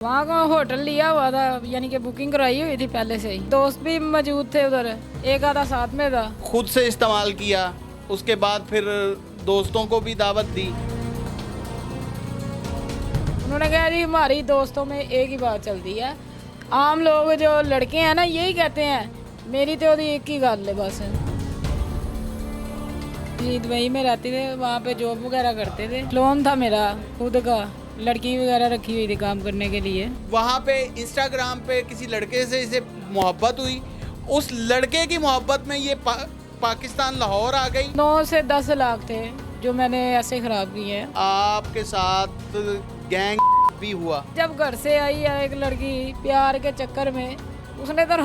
वहाँ का होटल लिया हुआ था, यानी कि बुकिंग कराई हुई थी पहले से ही। दोस्त भी मौजूद थे उधर, एक आधा साथ में था। खुद से इस्तेमाल किया, उसके बाद फिर दोस्तों को भी दावत दी। उन्होंने कहा जी हमारी दोस्तों में एक ही बात चलती है, आम लोग जो लड़के हैं ना यही कहते हैं, मेरी तो एक ही गल है बस। जी दुबई में रहते थे, वहाँ पे जॉब वगैरह करते थे। लोन था मेरा खुद का, लड़की वगैरह रखी हुई थी काम करने के लिए। वहाँ पे इंस्टाग्राम पे किसी लड़के से इसे मोहब्बत हुई, उस लड़के की मोहब्बत में ये पाकिस्तान लाहौर आ गई। 9 से 10 लाख थे जो मैंने ऐसे ख़राब किए हैं। आपके साथ गैंग भी हुआ। जब घर से आई है एक लड़की प्यार के चक्कर में, उसने तो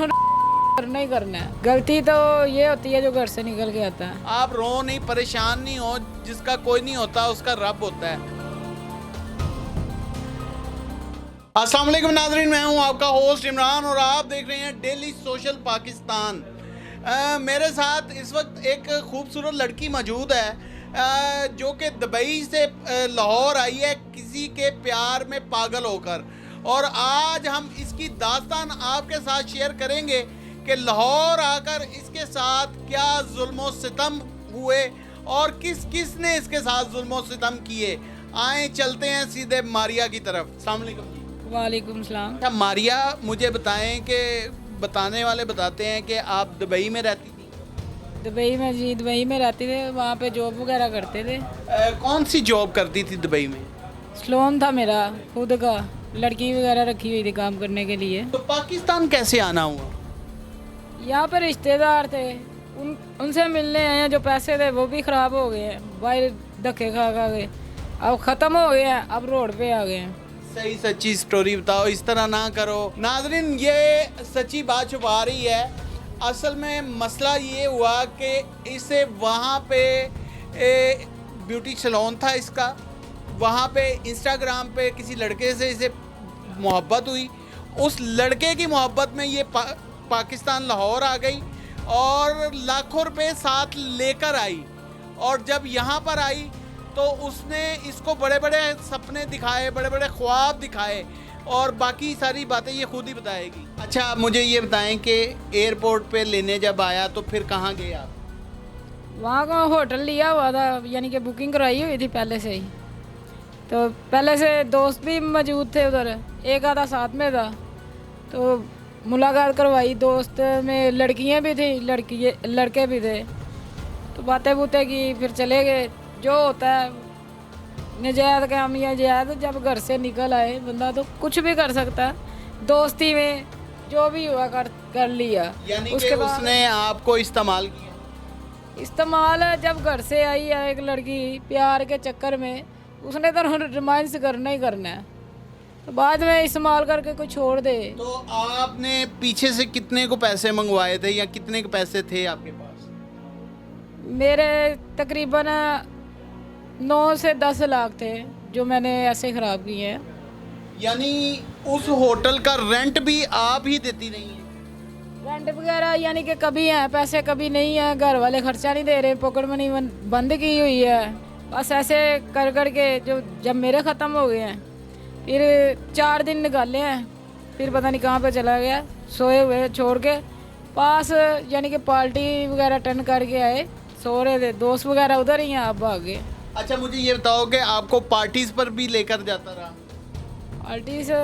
करना ही करना है। गलती तो ये होती है जो घर से निकल के आता है। आप रो नहीं, परेशान नहीं हो, जिसका कोई नहीं होता उसका रब होता है। अस्सलाम वालेकुम नाज़रीन, मैं हूं आपका होस्ट इमरान और आप देख रहे हैं डेली सोशल पाकिस्तान। मेरे साथ इस वक्त एक खूबसूरत लड़की मौजूद है जो कि दुबई से लाहौर आई है किसी के प्यार में पागल होकर, और आज हम इसकी दास्तान आपके साथ शेयर करेंगे कि लाहौर आकर इसके साथ क्या जुल्म सितम हुए और किस किस ने इसके साथ जुल्म सितम किए। आए चलते हैं सीधे मारिया की तरफ। अस्सलाम वालेकुम। वालेकुम सलाम। अच्छा मारिया, मुझे बताएं कि बताने वाले बताते हैं कि आप दुबई में रहती थी। दुबई में, जी दुबई में रहते थे, वहाँ पे जॉब वगैरह करते थे। कौन सी जॉब करती थी दुबई में? लोन था मेरा खुद का, लड़की वगैरह रखी हुई थी काम करने के लिए। तो पाकिस्तान कैसे आना हुआ? यहाँ पर रिश्तेदार थे, उनसे मिलने आए हैं। जो पैसे थे वो भी ख़राब हो गए हैं, बाहर धक्के खा खा के अब ख़त्म हो गए हैं, अब रोड पे आ गए हैं। सही सच्ची स्टोरी बताओ, इस तरह ना करो। नाज़रीन, ये सच्ची बात छुपा रही है। असल में मसला ये हुआ कि इसे वहाँ पे ब्यूटी सैलून था इसका, वहाँ पे इंस्टाग्राम पे किसी लड़के से इसे मोहब्बत हुई। उस लड़के की मोहब्बत में ये पाकिस्तान लाहौर आ गई और लाखों रुपए साथ लेकर आई, और जब यहाँ पर आई तो उसने इसको बड़े बड़े सपने दिखाए, बड़े बड़े ख्वाब दिखाए, और बाकी सारी बातें ये खुद ही बताएगी। अच्छा मुझे ये बताएं कि एयरपोर्ट पे लेने जब आया तो फिर कहाँ गए आप? वहाँ का होटल लिया हुआ था, यानी कि बुकिंग कराई हुई थी पहले से ही। तो पहले से दोस्त भी मौजूद थे उधर, एक आधा साथ में था। तो मुलाकात करवाई, दोस्त में लड़कियाँ भी थी, लड़के भी थे। तो बातें बूतें की, फिर चले गए। जो होता है नजायज़ काम या जायज़, जब घर से निकल आए बंदा तो कुछ भी कर सकता है। दोस्ती में जो भी हुआ कर लिया। यानी कि उसके बाद उसने आपको इस्तेमाल किया? इस्तेमाल जब घर से आई है एक लड़की प्यार के चक्कर में, उसने तो रोमांस करना ही करना है, तो बाद में इस्तेमाल करके कोई छोड़ दे। तो आपने पीछे से कितने को पैसे मंगवाए थे या कितने के पैसे थे आपके पास? मेरे तकरीबन 9 से 10 लाख थे जो मैंने ऐसे ख़राब किए हैं। यानी उस होटल का रेंट भी आप ही देती रही हैं? रेंट वगैरह यानी कि कभी हैं पैसे, कभी नहीं है। घर वाले खर्चा नहीं दे रहे, पॉकेट मनी बंद की हुई है। बस ऐसे कर कर के जो जब मेरे ख़त्म हो गए हैं, फिर 4 दिन निकाले हैं, फिर पता नहीं कहाँ पे चला गया, सोए हुए छोड़ के पास। यानी कि पार्टी वगैरह अटेंड करके आए, सो रहे थे, दोस्त वगैरह उधर ही हैं, आप भाग गए। अच्छा मुझे ये बताओ कि आपको पार्टीज पर भी लेकर जाता रहा? पार्टी से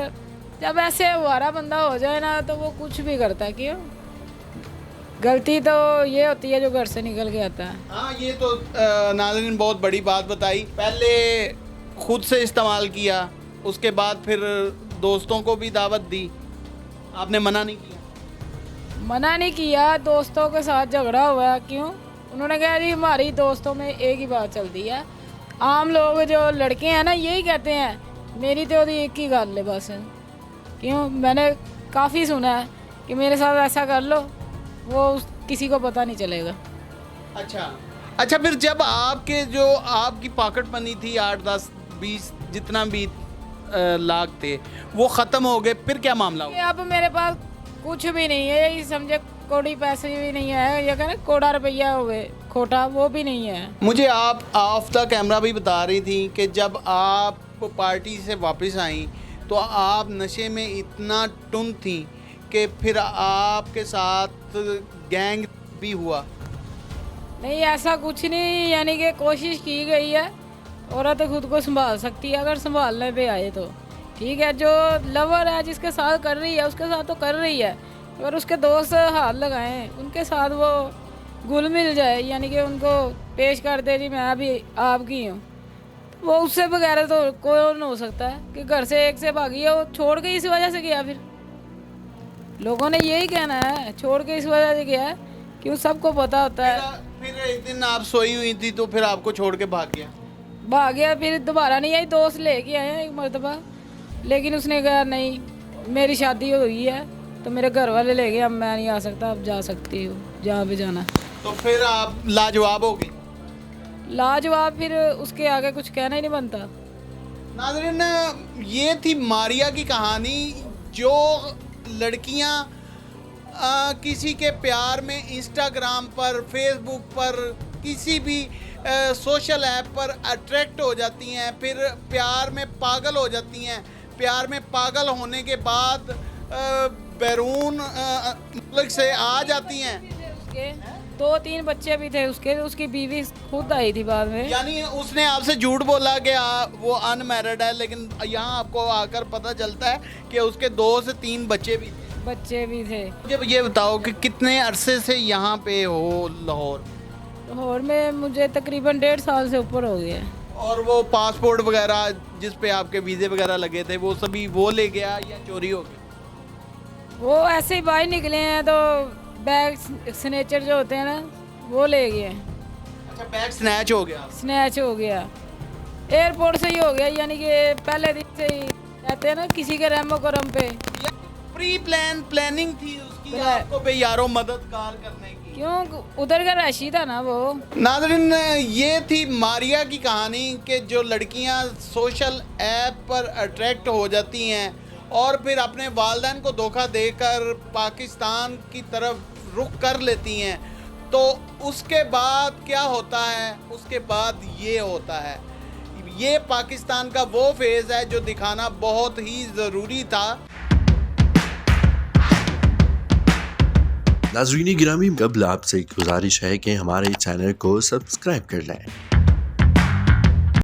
जब ऐसे आवारा बंदा हो जाए ना तो वो कुछ भी करता है। क्यों? गलती तो ये होती है जो घर से निकल के आता है। हाँ ये तो नाज़रीन बहुत बड़ी बात बताई। पहले खुद से इस्तेमाल किया, उसके बाद फिर दोस्तों को भी दावत दी, आपने मना नहीं किया? मना नहीं किया, दोस्तों के साथ झगड़ा हुआ। क्यों? उन्होंने कहा जी हमारी दोस्तों में एक ही बात चलती है, आम लोग जो लड़के हैं ना यही कहते हैं, मेरी तो एक ही गल है बस। क्यों? मैंने काफ़ी सुना है कि मेरे साथ ऐसा कर लो, वो किसी को पता नहीं चलेगा। अच्छा फिर जब आपके जो आपकी पॉकेट मनी थी 8, 10, 20 जितना भी लाख थे वो ख़त्म हो गए, फिर क्या मामला हुआ? अब मेरे पास कुछ भी नहीं है, यही समझे कोड़ी पैसे भी नहीं है, या कहना कोड़ा रुपया हुए खोटा वो भी नहीं है। मुझे आप ऑफ द कैमरा भी बता रही थी कि जब आप पार्टी से वापस आई तो आप नशे में इतना टुन थी कि फिर आपके साथ गैंग भी हुआ? नहीं, ऐसा कुछ नहीं, यानी कि कोशिश की गई है। औरत खुद को संभाल सकती है अगर संभालने पे आए तो। ठीक है, जो लवर है जिसके साथ कर रही है उसके साथ तो कर रही है, अगर उसके दोस्त हाथ लगाएं उनके साथ वो घुल मिल जाए, यानी कि उनको पेश कर दे जी मैं भी आपकी हूँ, वो उससे बगैर तो कौन हो सकता है कि घर से एक से भागी है, वो छोड़ के इस वजह से गया। फिर लोगों ने यही कहना है, छोड़ के इस वजह से गया है, क्यों सबको पता होता है। फिर एक दिन आप सोई हुई थी तो फिर आपको छोड़ के भाग गया? भाग गया, फिर दोबारा नहीं आई, दोस्त लेके आए हैं एक मरतबा, लेकिन उसने कहा नहीं मेरी शादी हुई है तो मेरे घर वाले ले गए, अब मैं नहीं आ सकता, अब जा सकती हूँ जहाँ पे जाना। तो फिर आप लाजवाब हो गई? लाजवाब, फिर उसके आगे कुछ कहना ही नहीं बनता। नाज़रीन, ये थी मारिया की कहानी। जो लड़कियां किसी के प्यार में इंस्टाग्राम पर, फेसबुक पर, किसी भी सोशल ऐप पर अट्रैक्ट हो जाती हैं, फिर प्यार में पागल हो जाती हैं, प्यार में पागल होने के बाद बैरून मुल्क से आ जाती हैं। उसके 2-3 बच्चे भी थे, उसकी बीवी खुद आई थी बाद में। यानी उसने आपसे झूठ बोला कि वो अनमैरिड है, लेकिन यहाँ आपको आकर पता चलता है कि उसके 2 से 3 बच्चे भी थे। मुझे ये बताओ कि कितने अरसे से यहाँ पे हो लाहौर में? मुझे तकरीबन 1.5 साल से ऊपर हो गया है। और वो पासपोर्ट वगैरह जिस पे आपके वीज़े वगैरह लगे थे वो सभी वो ले गया या चोरी हो गया? वो ऐसे ही बाहर निकले हैं तो बैग स्नेचर जो होते हैं ना वो ले गए। अच्छा, बैग स्नैच हो गया? स्नैच हो गया, एयरपोर्ट से ही हो गया, यानी कि पहले दिन से ही कहते हैं ना किसी के रहमो करम पे। प्री प्लानिंग थी उसकी आपको पे यारों मददगार करने की? क्यों, उधर का रशी था ना वो। नाज़रीन, ये थी मारिया की कहानी कि जो लड़कियां सोशल ऐप पर अट्रैक्ट हो जाती हैं और फिर अपने वालिदैन को धोखा देकर पाकिस्तान की तरफ रुख कर लेती हैं, तो उसके बाद क्या होता है? उसके बाद ये होता है, ये पाकिस्तान का वो फेज़ है जो दिखाना बहुत ही ज़रूरी था। नाज़रीन गिरामी, कबल आपसे एक गुजारिश है कि हमारे चैनल को सब्सक्राइब कर लें।